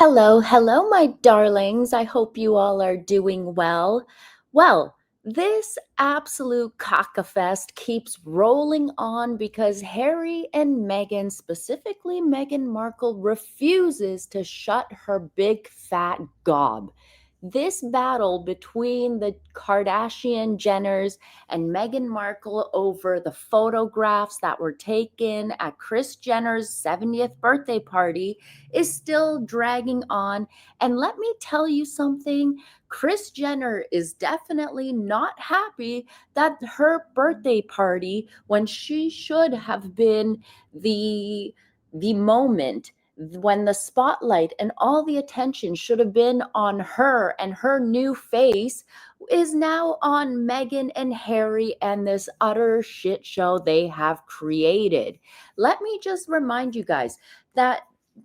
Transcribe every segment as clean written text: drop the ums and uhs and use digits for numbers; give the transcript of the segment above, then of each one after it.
Hello, hello, my darlings. I hope you all are doing well. Well, this absolute cockafest keeps rolling on because Harry and Meghan, specifically Meghan Markle, refuses to shut her big fat gob. This battle between the Kardashian Jenners and Meghan Markle over the photographs that were taken at Kris Jenner's 70th birthday party is still dragging on. And let me tell you something, Kris Jenner is definitely not happy that her birthday party, when she should have been the moment when the spotlight and all the attention should have been on her and her new face, is now on Meghan and Harry and this utter shit show they have created. Let me just remind you guys that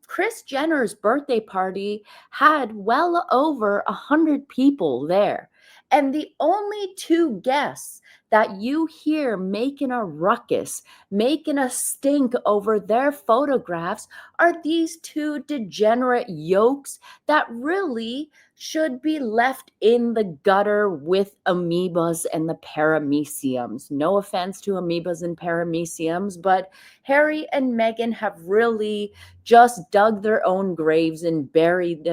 Kris Jenner's birthday party had well over 100 people there. And the only two guests that you hear making a ruckus, making a stink over their photographs are these two degenerate yokes that really should be left in the gutter with amoebas and the parameciums. No offense to amoebas and parameciums, but Harry and Meghan have really just dug their own graves and buried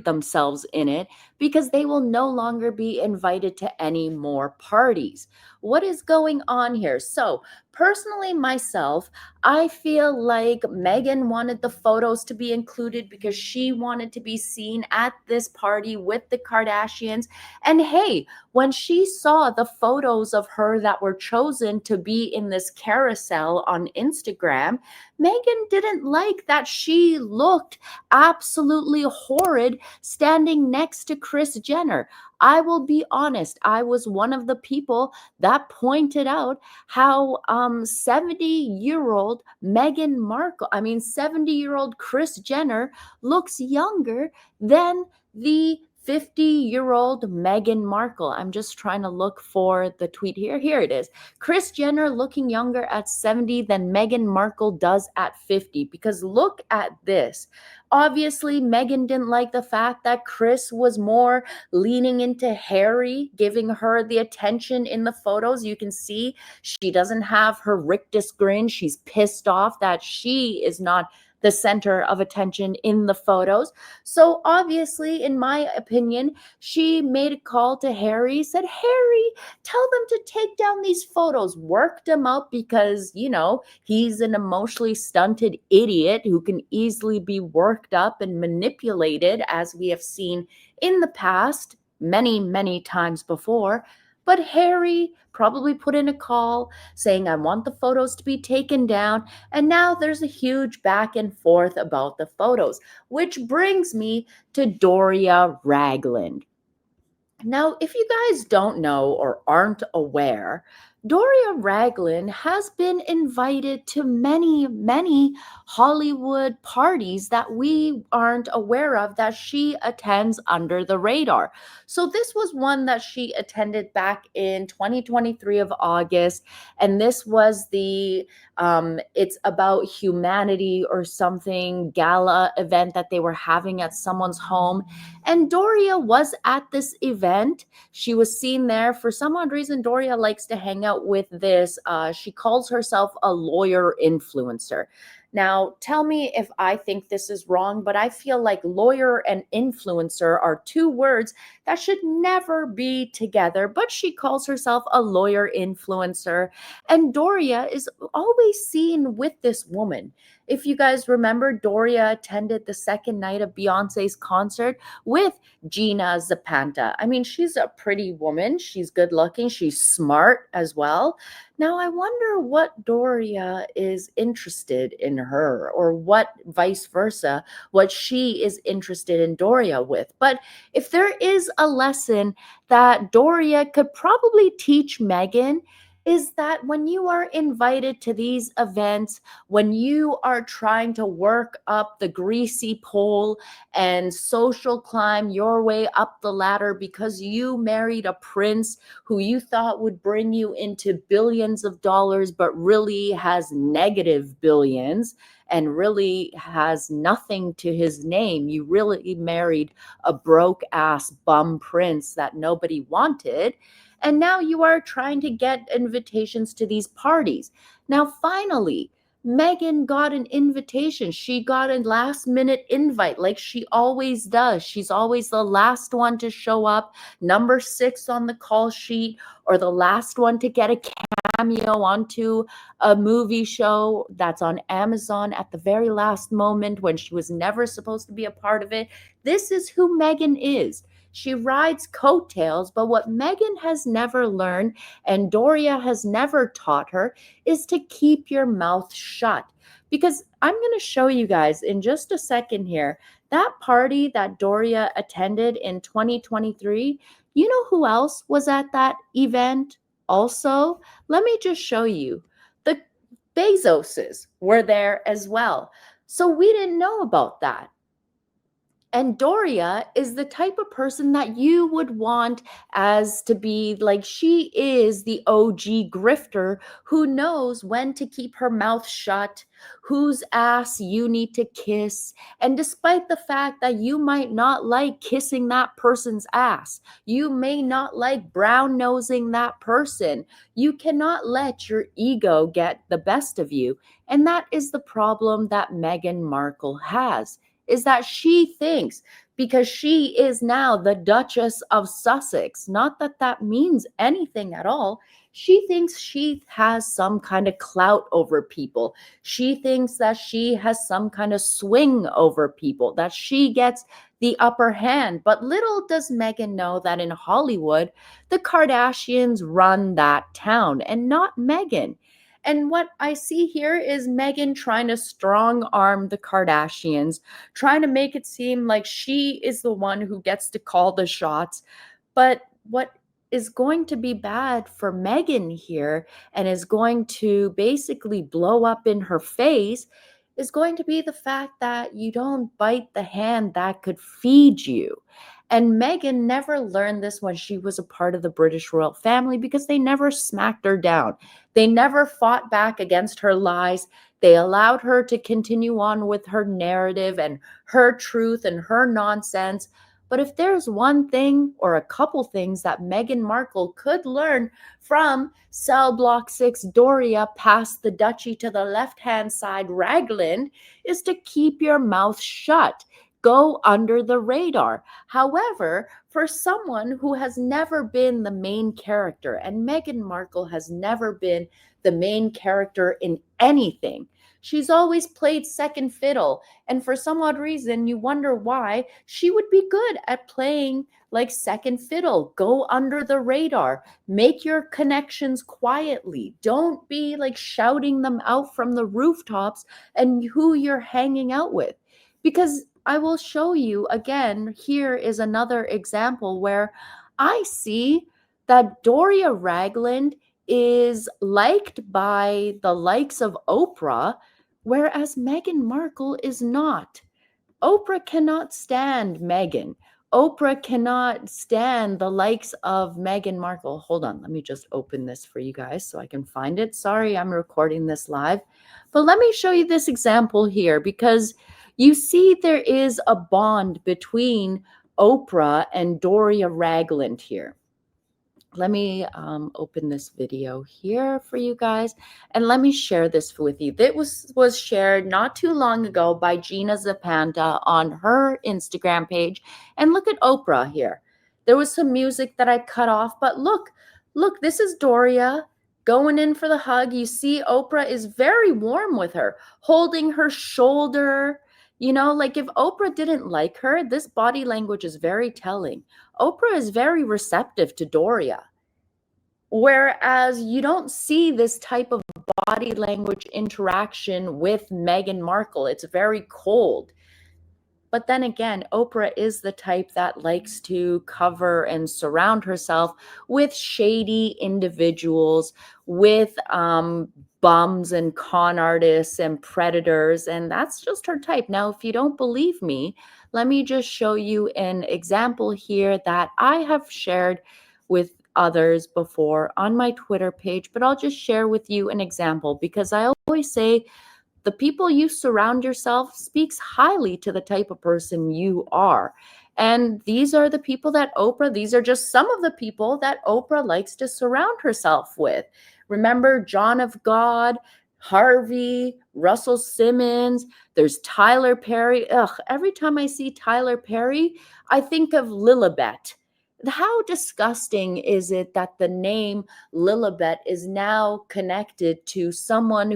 themselves in it because they will no longer be invited to any more parties. What is going on here? So, personally, myself, I feel like Meghan wanted the photos to be included because she wanted to be seen at this party with the Kardashians. And hey, when she saw the photos of her that were chosen to be in this carousel on Instagram, Meghan didn't like that she looked absolutely horrid standing next to Kris Jenner. I will be honest, I was one of the people that pointed out how 70-year-old Meghan Markle, 70-year-old Kris Jenner looks younger than the 50-year-old Meghan Markle. I'm just trying to look for the tweet here. Here it is. Kris Jenner looking younger at 70 than Meghan Markle does at 50. Because look at this. Obviously, Meghan didn't like the fact that Kris was more leaning into Harry, giving her the attention in the photos. You can see she doesn't have her rictus grin. She's pissed off that she is not the center of attention in the photos. So obviously, in my opinion, she made a call to Harry, said, Harry, tell them to take down these photos, worked him up because, he's an emotionally stunted idiot who can easily be worked up and manipulated, as we have seen in the past many, many times before. But Harry probably put in a call saying, I want the photos to be taken down. And now there's a huge back and forth about the photos, which brings me to Doria Ragland. Now, if you guys don't know or aren't aware, Doria Ragland has been invited to many, many Hollywood parties that we aren't aware of that she attends under the radar. So this was one that she attended back in 2023 of August, and this was the it's about humanity or something gala event that they were having at someone's home. And Doria was at this event. She was seen there. For some odd reason, Doria likes to hang out with this. She calls herself a lawyer influencer. Now, tell me if I think this is wrong, but I feel like lawyer and influencer are two words that should never be together. But she calls herself a lawyer influencer. And Doria is always seen with this woman. If you guys remember, Doria attended the second night of Beyonce's concert with Gina Zapata. She's a pretty woman. She's good looking. She's smart as well. Now, I wonder what Doria is interested in her, or what vice versa, what she is interested in Doria with. But if there is a lesson that Doria could probably teach Meghan, is that when you are invited to these events, when you are trying to work up the greasy pole and social climb your way up the ladder because you married a prince who you thought would bring you into billions of dollars, but really has negative billions, and really has nothing to his name. You really married a broke ass bum prince that nobody wanted. And now you are trying to get invitations to these parties. Now, finally, Meghan got an invitation. She got a last minute invite like she always does. She's always the last one to show up, number 6 on the call sheet, or the last one to get a cameo onto a movie show that's on Amazon at the very last moment when she was never supposed to be a part of it. This is who Meghan is. She rides coattails, but what Meghan has never learned and Doria has never taught her is to keep your mouth shut. Because I'm going to show you guys in just a second here, that party that Doria attended in 2023, you know who else was at that event also? Let me just show you. The Bezoses were there as well. So we didn't know about that. And Doria is the type of person that you would want as to be like, she is the OG grifter who knows when to keep her mouth shut, whose ass you need to kiss. And despite the fact that you might not like kissing that person's ass, you may not like brown nosing that person, you cannot let your ego get the best of you. And that is the problem that Meghan Markle has, is that she thinks because she is now the Duchess of Sussex, not that that means anything at all. She thinks she has some kind of clout over people. She thinks that she has some kind of swing over people, that she gets the upper hand. But little does Meghan know that in Hollywood, the Kardashians run that town and not Meghan. And what I see here is Meghan trying to strong arm the Kardashians, trying to make it seem like she is the one who gets to call the shots. But what is going to be bad for Meghan here and is going to basically blow up in her face is going to be the fact that you don't bite the hand that could feed you. And Meghan never learned this when she was a part of the British royal family because they never smacked her down. They never fought back against her lies. They allowed her to continue on with her narrative and her truth and her nonsense. But if there's one thing or a couple things that Meghan Markle could learn from Cell Block 6 Doria past the duchy to the left-hand side Ragland, is to keep your mouth shut. Go under the radar. However, for someone who has never been the main character, and Meghan Markle has never been the main character in anything, she's always played second fiddle. And for some odd reason, you wonder why she would be good at playing like second fiddle. Go under the radar. Make your connections quietly. Don't be like shouting them out from the rooftops and who you're hanging out with. Because I will show you again, here is another example where I see that Doria Ragland is liked by the likes of Oprah, whereas Meghan Markle is not. Oprah cannot stand Meghan. Oprah cannot stand the likes of Meghan Markle. Hold on, let me just open this for you guys so I can find it. Sorry, I'm recording this live. But let me show you this example here because you see there is a bond between Oprah and Doria Ragland here. Let me open this video here for you guys, and let me share this with you. That was shared not too long ago by Gina Zapanta on her Instagram page. And look at Oprah here. There was some music that I cut off, but look, this is Doria going in for the hug. You see Oprah is very warm with her, holding her shoulder. You know, like if Oprah didn't like her, this body language is very telling. Oprah is very receptive to Doria. Whereas you don't see this type of body language interaction with Meghan Markle. It's very cold. But then again, Oprah is the type that likes to cover and surround herself with shady individuals, with bums and con artists and predators, and that's just her type. Now, if you don't believe me, let me just show you an example here that I have shared with others before on my Twitter page, but I'll just share with you an example because I always say The people you surround yourself speaks highly to the type of person you are. And these are the people that Oprah, these are just some of the people that Oprah likes to surround herself with. Remember John of God, Harvey, Russell Simmons, there's Tyler Perry. Ugh, every time I see Tyler Perry, I think of Lilibet. How disgusting is it that the name Lilibet is now connected to someone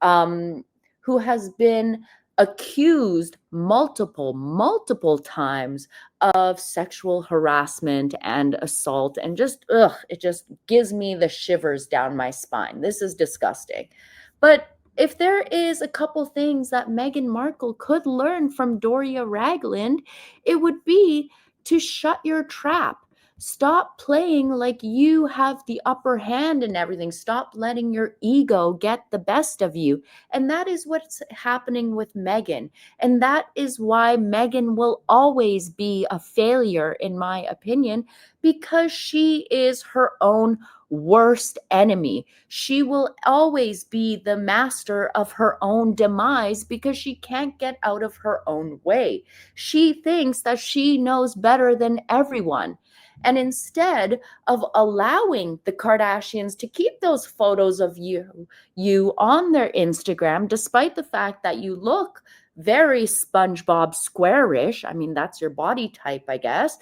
um, who has been accused multiple times of sexual harassment and assault, and just ugh, it just gives me the shivers down my spine. This is disgusting. But if there is a couple things that Meghan Markle could learn from Doria Ragland, it would be to shut your trap. Stop playing like you have the upper hand and everything. Stop letting your ego get the best of you. And that is what's happening with Meghan. And that is why Meghan will always be a failure, in my opinion, because she is her own worst enemy. She will always be the master of her own demise because she can't get out of her own way. She thinks that she knows better than everyone. And instead of allowing the Kardashians to keep those photos of you on their Instagram, despite the fact that you look very SpongeBob squarish, I mean, that's your body type, I guess,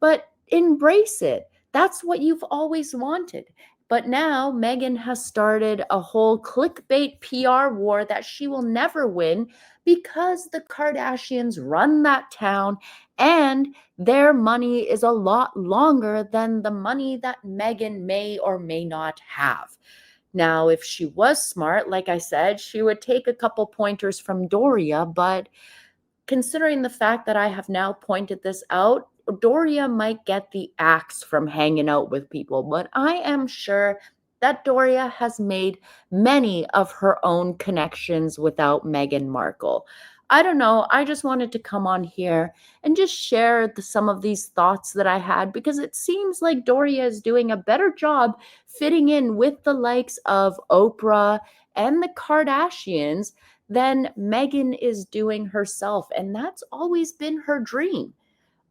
but embrace it. That's what you've always wanted. But now Meghan has started a whole clickbait PR war that she will never win because the Kardashians run that town and their money is a lot longer than the money that Meghan may or may not have. Now, if she was smart, like I said, she would take a couple pointers from Doria, but considering the fact that I have now pointed this out, Doria might get the axe from hanging out with people, but I am sure that Doria has made many of her own connections without Meghan Markle. I don't know. I just wanted to come on here and just share some of these thoughts that I had because it seems like Doria is doing a better job fitting in with the likes of Oprah and the Kardashians than Meghan is doing herself. And that's always been her dream.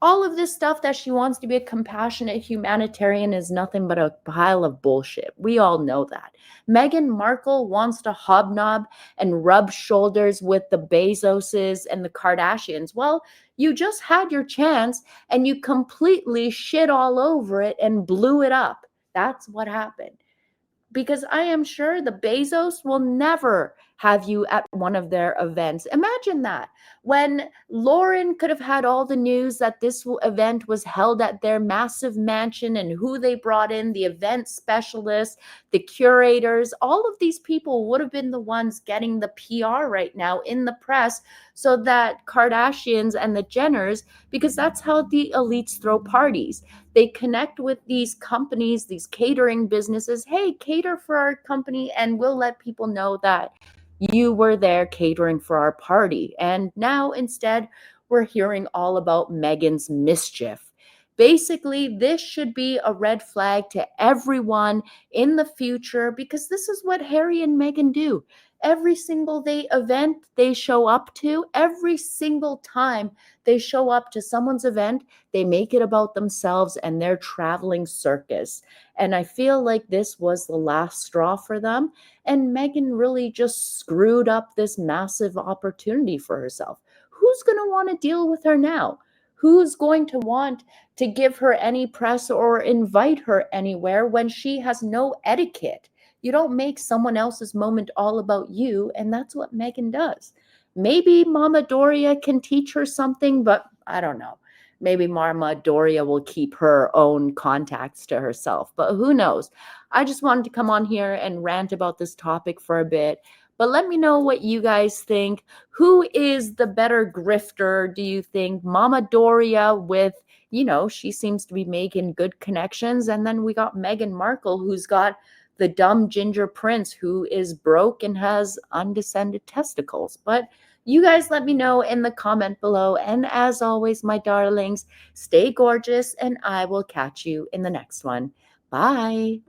All of this stuff that she wants to be a compassionate humanitarian is nothing but a pile of bullshit. We all know that. Meghan Markle wants to hobnob and rub shoulders with the Bezoses and the Kardashians. Well, you just had your chance and you completely shit all over it and blew it up. That's what happened, because I am sure the Bezos will never have you at one of their events. Imagine that. When Lauren could have had all the news that this event was held at their massive mansion and who they brought in, the event specialists, the curators, all of these people would have been the ones getting the PR right now in the press so that Kardashians and the Jenners, because that's how the elites throw parties. They connect with these companies, these catering businesses. Hey, cater for our company, and we'll let people know that you were there catering for our party. And now instead, we're hearing all about Meghan's mischief. Basically, this should be a red flag to everyone in the future because this is what Harry and Meghan do. Every single event they show up to, every single time they show up to someone's event, they make it about themselves and their traveling circus. And I feel like this was the last straw for them. And Meghan really just screwed up this massive opportunity for herself. Who's going to want to deal with her now? Who's going to want to give her any press or invite her anywhere when she has no etiquette? You don't make someone else's moment all about you, and that's what Meghan does. Maybe Mama Doria can teach her something, but I don't know. Maybe Mama Doria will keep her own contacts to herself, but who knows? I just wanted to come on here and rant about this topic for a bit. But let me know what you guys think. Who is the better grifter, do you think? Mama Doria with, she seems to be making good connections. And then we got Meghan Markle, who's got the dumb ginger prince who is broke and has undescended testicles. But you guys let me know in the comment below. And as always, my darlings, stay gorgeous and I will catch you in the next one. Bye.